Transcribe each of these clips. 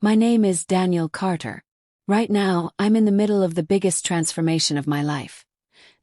My name is Daniel Carter. Right now, I'm in the middle of the biggest transformation of my life.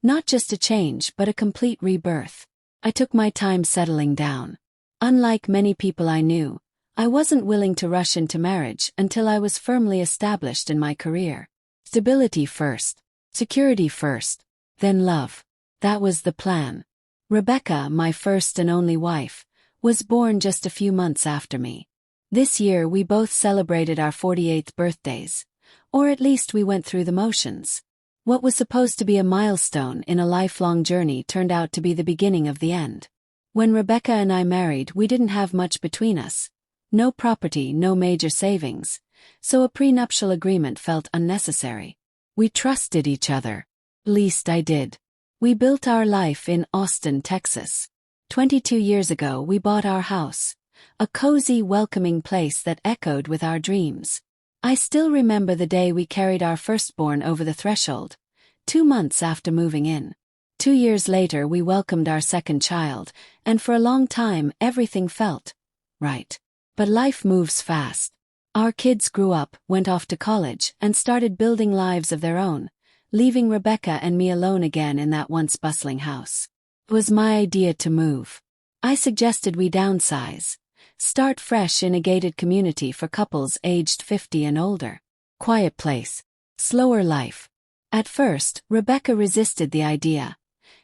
Not just a change, but a complete rebirth. I took my time settling down. Unlike many people I knew, I wasn't willing to rush into marriage until I was firmly established in my career. Stability first, security first, then love. That was the plan. Rebecca, my first and only wife, was born just a few months after me. This year we both celebrated our 48th birthdays. Or at least we went through the motions. What was supposed to be a milestone in a lifelong journey turned out to be the beginning of the end. When Rebecca and I married, we didn't have much between us. No property, no major savings. So a prenuptial agreement felt unnecessary. We trusted each other. At least I did. We built our life in Austin, Texas. 22 years ago we bought our house. A cozy, welcoming place that echoed with our dreams. I still remember the day we carried our firstborn over the threshold, 2 months after moving in. 2 years later we welcomed our second child, and for a long time everything felt right. But life moves fast. Our kids grew up, went off to college, and started building lives of their own, leaving Rebecca and me alone again in that once bustling house. It was my idea to move. I suggested we downsize. Start fresh in a gated community for couples aged 50 and older. Quiet place. Slower life. At first, Rebecca resisted the idea,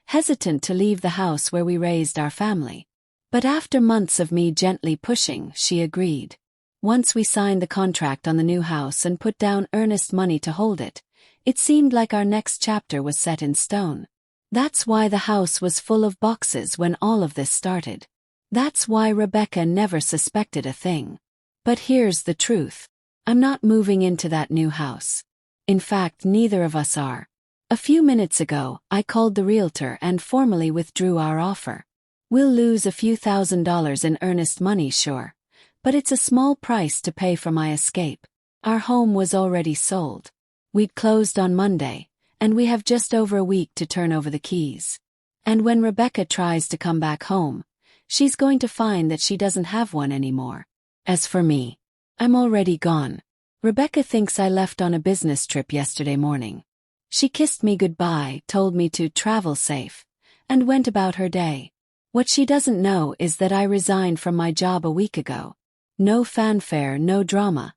hesitant to leave the house where we raised our family. But after months of me gently pushing, she agreed. Once we signed the contract on the new house and put down earnest money to hold it, it seemed like our next chapter was set in stone. That's why the house was full of boxes when all of this started. That's why Rebecca never suspected a thing. But here's the truth. I'm not moving into that new house. In fact, neither of us are. A few minutes ago, I called the realtor and formally withdrew our offer. We'll lose a few $1,000s in earnest money, sure. But it's a small price to pay for my escape. Our home was already sold. We'd closed on Monday, and we have just over a week to turn over the keys. And when Rebecca tries to come back home, she's going to find that she doesn't have one anymore. As for me, I'm already gone. Rebecca thinks I left on a business trip yesterday morning. She kissed me goodbye, told me to travel safe, and went about her day. What she doesn't know is that I resigned from my job a week ago. No fanfare, no drama.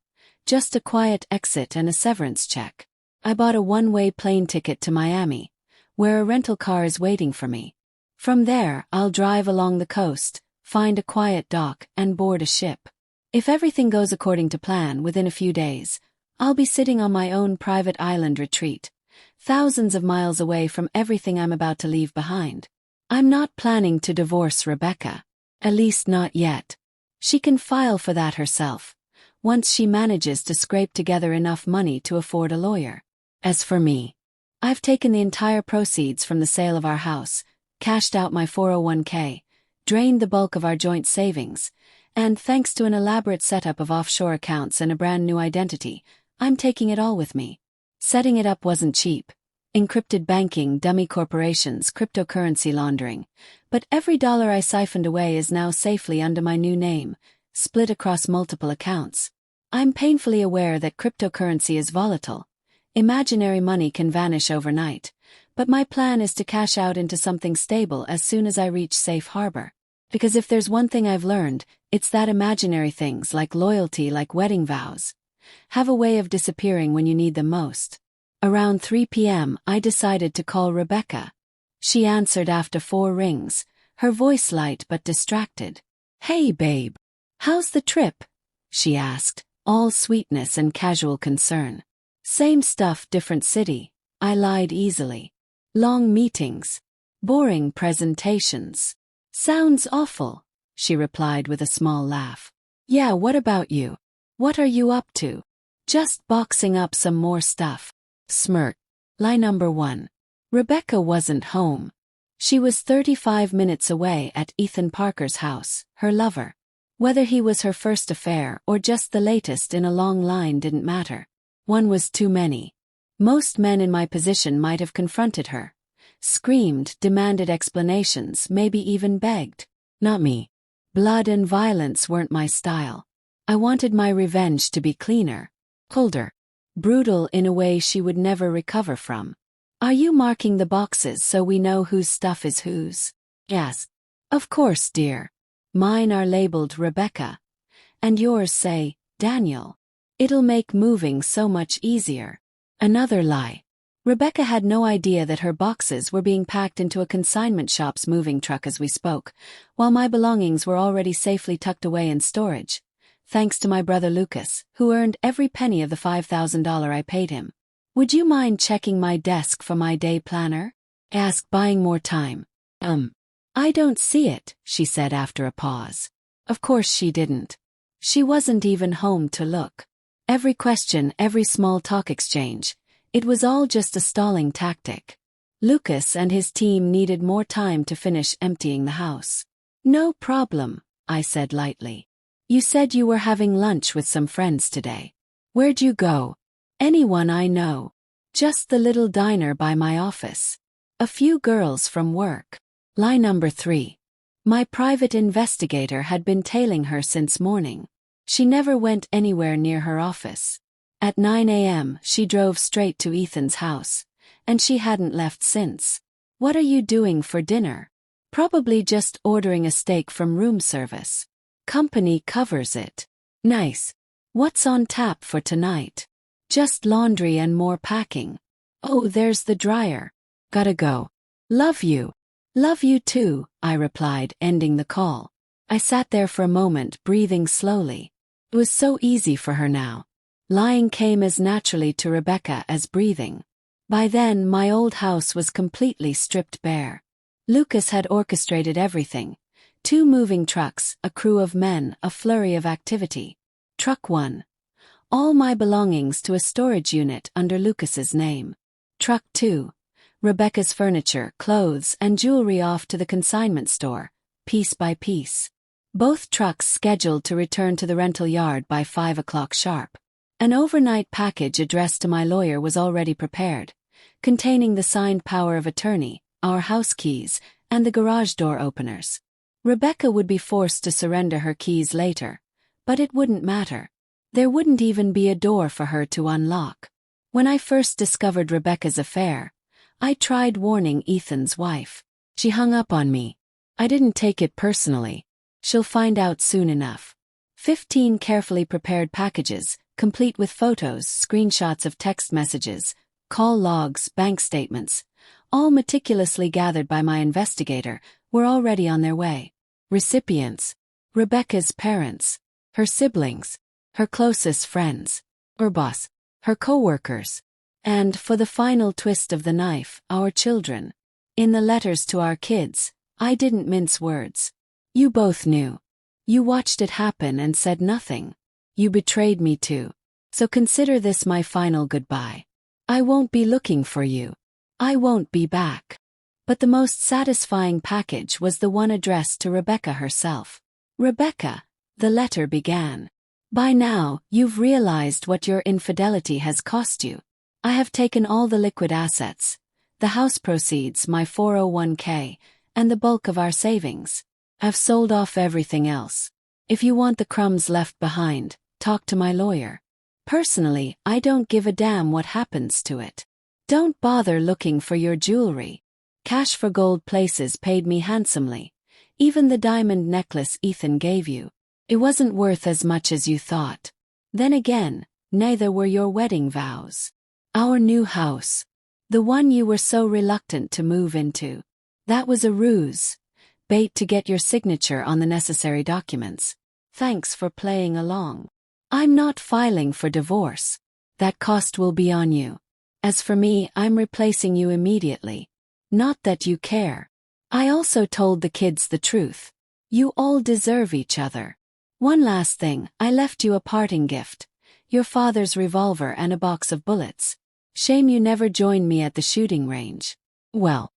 Just a quiet exit and a severance check. I bought a one-way plane ticket to Miami, where a rental car is waiting for me. From there, I'll drive along the coast, find a quiet dock, and board a ship. If everything goes according to plan, within a few days, I'll be sitting on my own private island retreat, thousands of miles away from everything I'm about to leave behind. I'm not planning to divorce Rebecca. At least not yet. She can file for that herself, once she manages to scrape together enough money to afford a lawyer. As for me, I've taken the entire proceeds from the sale of our house, cashed out my 401k, drained the bulk of our joint savings, and thanks to an elaborate setup of offshore accounts and a brand new identity, I'm taking it all with me. Setting it up wasn't cheap. Encrypted banking, dummy corporations, cryptocurrency laundering. But every dollar I siphoned away is now safely under my new name, split across multiple accounts. I'm painfully aware that cryptocurrency is volatile. Imaginary money can vanish overnight. But my plan is to cash out into something stable as soon as I reach safe harbor. Because if there's one thing I've learned, it's that imaginary things like loyalty, like wedding vows, have a way of disappearing when you need them most. Around 3 p.m., I decided to call Rebecca. She answered after 4 rings, her voice light but distracted. "Hey babe, how's the trip?" she asked, all sweetness and casual concern. "Same stuff, different city," I lied easily. "Long meetings. Boring presentations." "Sounds awful," she replied with a small laugh. "Yeah, what about you? What are you up to?" "Just boxing up some more stuff." Smirk. Lie number 1. Rebecca wasn't home. She was 35 minutes away at Ethan Parker's house, her lover. Whether he was her first affair or just the latest in a long line didn't matter. One was too many. Most men in my position might have confronted her, screamed, demanded explanations, maybe even begged. Not me. Blood and violence weren't my style. I wanted my revenge to be cleaner, colder, brutal in a way she would never recover from. Are you marking the boxes so we know whose stuff is whose? Yes. Of course, dear. Mine are labeled Rebecca. And yours say, Daniel. It'll make moving so much easier. Another lie. Rebecca had no idea that her boxes were being packed into a consignment shop's moving truck as we spoke, while my belongings were already safely tucked away in storage, thanks to my brother Lucas, who earned every penny of the $5,000 I paid him. Would you mind checking my desk for my day planner? Asked, buying more time. I don't see it, she said after a pause. Of course she didn't. She wasn't even home to look. Every question, every small talk exchange, it was all just a stalling tactic. Lucas and his team needed more time to finish emptying the house. No problem, I said lightly. You said you were having lunch with some friends today. Where'd you go? Anyone I know. Just the little diner by my office. A few girls from work. Lie number 3. My private investigator had been tailing her since morning. She never went anywhere near her office. At 9 a.m., she drove straight to Ethan's house, and she hadn't left since. What are you doing for dinner? Probably just ordering a steak from room service. Company covers it. Nice. What's on tap for tonight? Just laundry and more packing. Oh, there's the dryer. Gotta go. Love you. Love you too, I replied, ending the call. I sat there for a moment, breathing slowly. It was so easy for her now. Lying came as naturally to Rebecca as breathing. By then, my old house was completely stripped bare. Lucas had orchestrated everything. 2 moving trucks, a crew of men, a flurry of activity. Truck 1. All my belongings to a storage unit under Lucas's name. Truck 2. Rebecca's furniture, clothes, and jewelry off to the consignment store, piece by piece. Both trucks scheduled to return to the rental yard by 5 o'clock sharp. An overnight package addressed to my lawyer was already prepared, containing the signed power of attorney, our house keys, and the garage door openers. Rebecca would be forced to surrender her keys later, but it wouldn't matter. There wouldn't even be a door for her to unlock. When I first discovered Rebecca's affair, I tried warning Ethan's wife. She hung up on me. I didn't take it personally. She'll find out soon enough. 15 carefully prepared packages, complete with photos, screenshots of text messages, call logs, bank statements, all meticulously gathered by my investigator, were already on their way. Recipients: Rebecca's parents, her siblings, her closest friends, her boss, her co-workers, and, for the final twist of the knife, our children. In the letters to our kids, I didn't mince words. You both knew. You watched it happen and said nothing. You betrayed me too. So consider this my final goodbye. I won't be looking for you. I won't be back. But the most satisfying package was the one addressed to Rebecca herself. Rebecca, the letter began. By now, you've realized what your infidelity has cost you. I have taken all the liquid assets, the house proceeds, my 401k, and the bulk of our savings. I've sold off everything else. If you want the crumbs left behind, talk to my lawyer. Personally, I don't give a damn what happens to it. Don't bother looking for your jewelry. Cash for gold places paid me handsomely. Even the diamond necklace Ethan gave you. It wasn't worth as much as you thought. Then again, neither were your wedding vows. Our new house. The one you were so reluctant to move into. That was a ruse. Bait to get your signature on the necessary documents. Thanks for playing along. I'm not filing for divorce. That cost will be on you. As for me, I'm replacing you immediately. Not that you care. I also told the kids the truth. You all deserve each other. One last thing, I left you a parting gift. Your father's revolver and a box of bullets. Shame you never joined me at the shooting range. Well,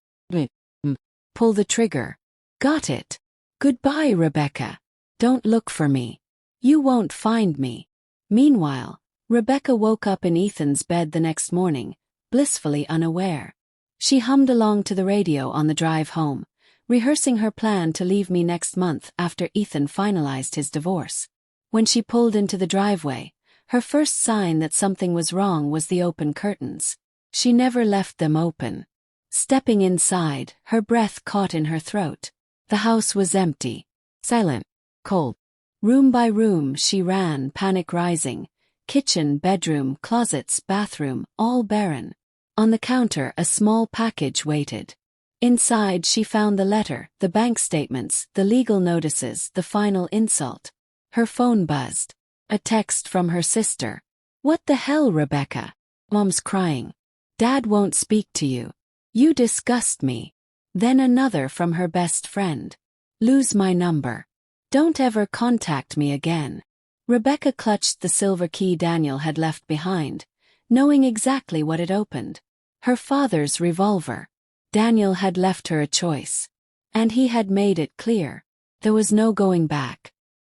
pull the trigger. Got it. Goodbye, Rebecca. Don't look for me. You won't find me. Meanwhile, Rebecca woke up in Ethan's bed the next morning, blissfully unaware. She hummed along to the radio on the drive home, rehearsing her plan to leave me next month after Ethan finalized his divorce. When she pulled into the driveway, her first sign that something was wrong was the open curtains. She never left them open. Stepping inside, her breath caught in her throat. The house was empty, silent, cold. Room by room she ran, panic rising. Kitchen, bedroom, closets, bathroom, all barren. On the counter a small package waited. Inside she found the letter, the bank statements, the legal notices, the final insult. Her phone buzzed. A text from her sister. "What the hell, Rebecca? Mom's crying. Dad won't speak to you. You disgust me." Then another from her best friend. "Lose my number. Don't ever contact me again." Rebecca clutched the silver key Daniel had left behind, knowing exactly what it opened. Her father's revolver. Daniel had left her a choice. And he had made it clear. There was no going back.